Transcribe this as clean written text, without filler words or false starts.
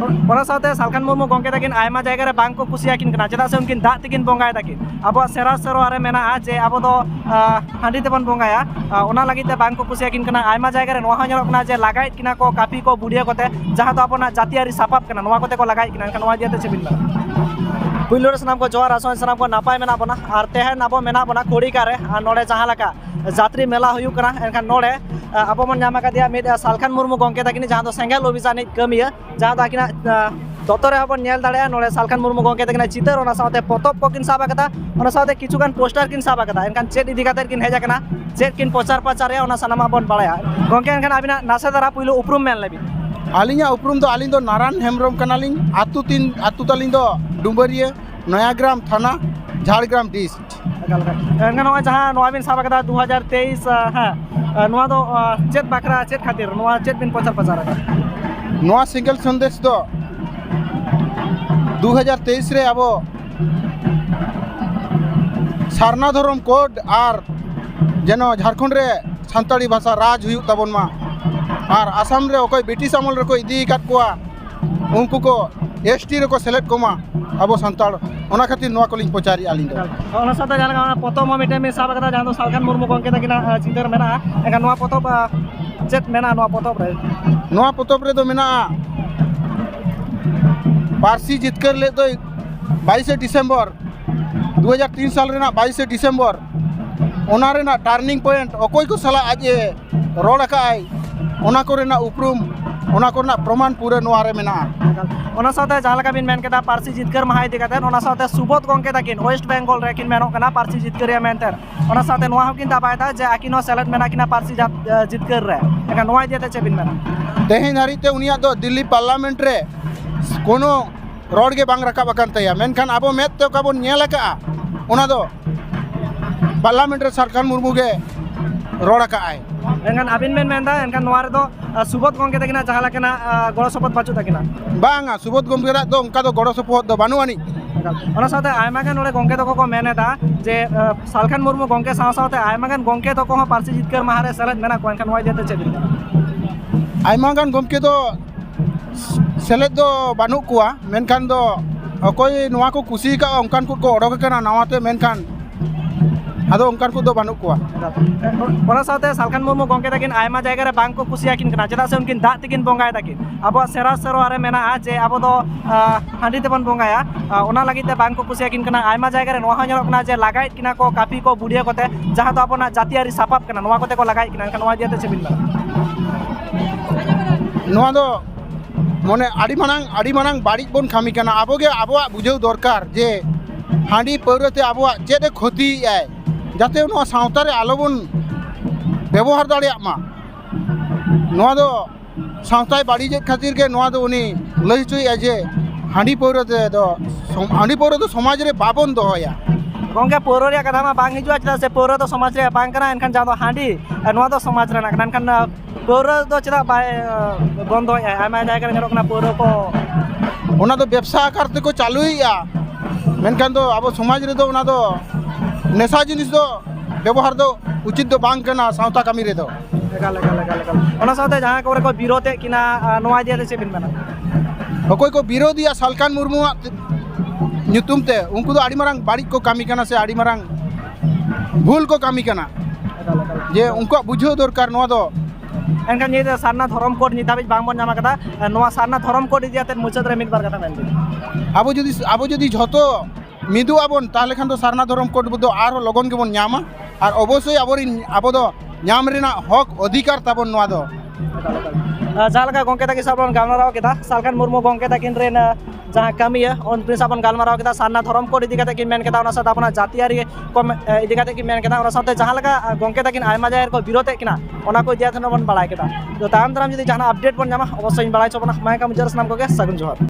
सालखान मुर्मू गंके तकिन आयमा जायगा रे बांग को कुसियाकिन कना चेदा से उनकिन दाग तेकिन बंगाय ताकिन अब सेरा सेरवा रे मेना जे अब दो हांडी तेबन बंगाया ओना लगी ते बांग को कुसियाकिन कना आयमा जायगा रे नोहा हnyok कना जे लगाय किना को कापी को बुडिया कोते जहां तो अपना जातियारी सापाप कना नोहा कोते को लगाय किना एनखान नोहा दियाते चेबिन पुइलो रे सनाम को जोहार आसन सनाम को नापाय मेना बना आर तेहन अब मेना बना खोड़ीका रे आर नोडे जहां लका जात्री मेला हुयु कना एनखान नोडे अब मन नामा का मिद सालखान मुर्मू गंके तकिन जहां दो सेंगेल अभियान कमिया जहां दो आकिना दतरे हबन नेल दाड़े नोडे सालखान मुर्मू गंके तकिन चितर ओना साथे पोतब को किन साबा कदा ओना साथे किछुगान पोस्टर किन साबा कदा एनखान चेड इदि काते किन हेजा कना चेड किन प्रचार प्रचार ओना सनामा बन बाड़ाया गंके एनखान आबिना नासे दारा पुइलो उपरुम मेन लेबि आलिंगा उपरुम दो आलिंग दो नारायण हेम्ब्रम कनालिंग आतु तालिंग दो डुम्बरिया नयाग्राम थाना झाड़ग्राम डिस्ट्रिक्ट एनखान नोआ जहां नोआ बिन साबा कदा 2023 हां नोआ दो चेड बाकरा चेड खातिर नोआ चेड बिन प्रचार प्रचार नोआ सिंगल संदेश दो 2023 रे अब सारना धर्म कोड और जेनो झारखंड रे सानताड़ी भाषा राज हुयु ताबन मा और आसाम रे ओकय ब्रिटिश अमल रे को इदी काट कोआ उनको को एसटी रे को सेलेक्ट कोमा अब सानताड़ ओना खातिर नोआ कोलिंग प्रचारी आलिंग दो ओना साथे जाना ओना पोतम मिटे में साबा कदा जहां दो सालखान मुर्मू गंके तकिना चितर मेना एनखान नोआ पोतब चेड मेना नोआ पोतब रे नोआ पोतब रे दो मेना पारसी जितकर ले दो 22 डिसेम्बर 2003 साल रेना 22 डिसेम्बर ओना रेना टर्निंग पॉइंट अकोय को सला आज रोड आकाय ओना को रेना उपरुम ओना को रेना प्रमाण पूरे नोआ रे मेना ओना साथे जहां लका बिन मेन केदा पारसी जितकर माहा इदि काते ओना साथे सुबोध गंके तकिन वेस्ट बेंगल रे किन मेनो कना पारसी जितकर या मेनतर ओना साथे नोआ हकिन दाबायदा जे आकिनो सेलेक्ट मेना किना पारसी जितकर रे एका नोआ दियाते चेबिन मेना तेहेन हारिते उनिया दो दिल्ली पार्लियामेंट रे कोनो रोड के बांग रकाब अकन तया मेनखान अब मेद तो काबन नेल का ओना दो पार्लियामेंट रे सालखान मुर्मू के रोड का आय एनखान आबिन मेन मेनदा एनखान नोआ रे दो सुबोध गंके तकिना जहां लकना गड़ो सपत बाचु तकिना बांगा सुबोध गंके रा दो उनका दो गड़ो सपत दो बानु आनी ओना साथे आयमा गान नोडे गंके तको को मेनेदा जे सालखान मुर्मू गंके साव सावते आयमा गान गंके तको हो पारसी जितकर माहारे सेलेद मेना को एनखान नोआ दियाते चेबिन आयमा गान गंके दो सेलेद दो बानु कुआ मेनखान दो अकोय नोआ को कुसी का उनकान को ओडोक कना नावाते मेनखान आदो उनकान को दो बानु कुआ ओना साथे सालखान मुर्मू गंके तकिन आयमा जायगा रे बांग को कुसियाकिन कना चेदा से उनकिन दाग तेकिन बंगाय ताकिन अब सेरा सेरवा रे मेना जे अब दो हांडी तेबन बंगाया ओना लगी ते बांग को कुसियाकिन कना आयमा जायगा रे नोहा हnyok कना जे लगाय किना को कापी को बुडिया कोते जहां तो अपना जातियारी सापाप कना नोआ कोते को लगाय किना एनखान नोआ दियाते चेबिन नोआ दो मने आड़ी मानांग बाड़ी बन खामी कना आबोगे आबोआ बुझेउ दरकार जे हांडी पौरते आबोआ चेदे क्षति आय जाते नोआ सावता रे आलो बन व्यवहार दाड़िया मा नोआ दो सावताय बाड़ी जे खातिर के नोआ दो उनी लई चुई जे हांडी पौरते दो समाज रे बाबन दोया गंके पौर रे कथा मा बांग हिजुआ चेदा से पौर दो समाज रे बांग कना एनखान जहां दो हांडी नोआ दो समाज रे ना एनखान पौर दो चेदा बाय बंद होय आयमा जायगा रे नरो कना पौर को ओना दो व्यवसाय करते को चालुइया मेनखान दो अब समाज रे दो ओना दो नेशा जिनिस दो व्यवहार दो उचित दो बांग कना सावता कमी रे दो एकाल ओना साथे जहां को विरोध किना नोआ दियाते चेबिन मेना अकोय को विरोधिया सालखान मुर्मू ᱧᱩᱛᱩᱢ ते उनको दो आड़ी मारंग बाड़ी को कामी कना से आड़ी मारंग भूल को कामी कना जे उनको बुझो दरकार नोआ दो एनखान नि सारना धर्म कोड नि दाबि बांग बन जामा कदा नोआ सारना धर्म कोड दियाते मुचाद रे मिद बार कथा मेन आबो जदि झतो मिदु आबन ताले खान दो सारना धर्म कोड बुदो आरो लगन के बन न्यामा और अवश्य आबो दो न्याम रेना हक अधिकार ताबन नोआ दो जहां लका गंके तकिन साबन गालमाराव केदा सालखान मुर्मू गंके तकिन रेन जहां कमिया उन प्रिंसापन गालमाराव केदा सारना धर्म कोड इदि काते किन मेन केदा ओना साथे अपना जातियारी को इदि काते किन मेन केदा ओना साथे जहां लका गंके तकिन आयमा जायर को विरोध किना ओना को दिया थन बन बाड़ाय केदा तो ताम जदि जहां अपडेट बन जामा अवश्य बाड़ाय चबना माय का मुजरस नाम को के सगुन जोहार।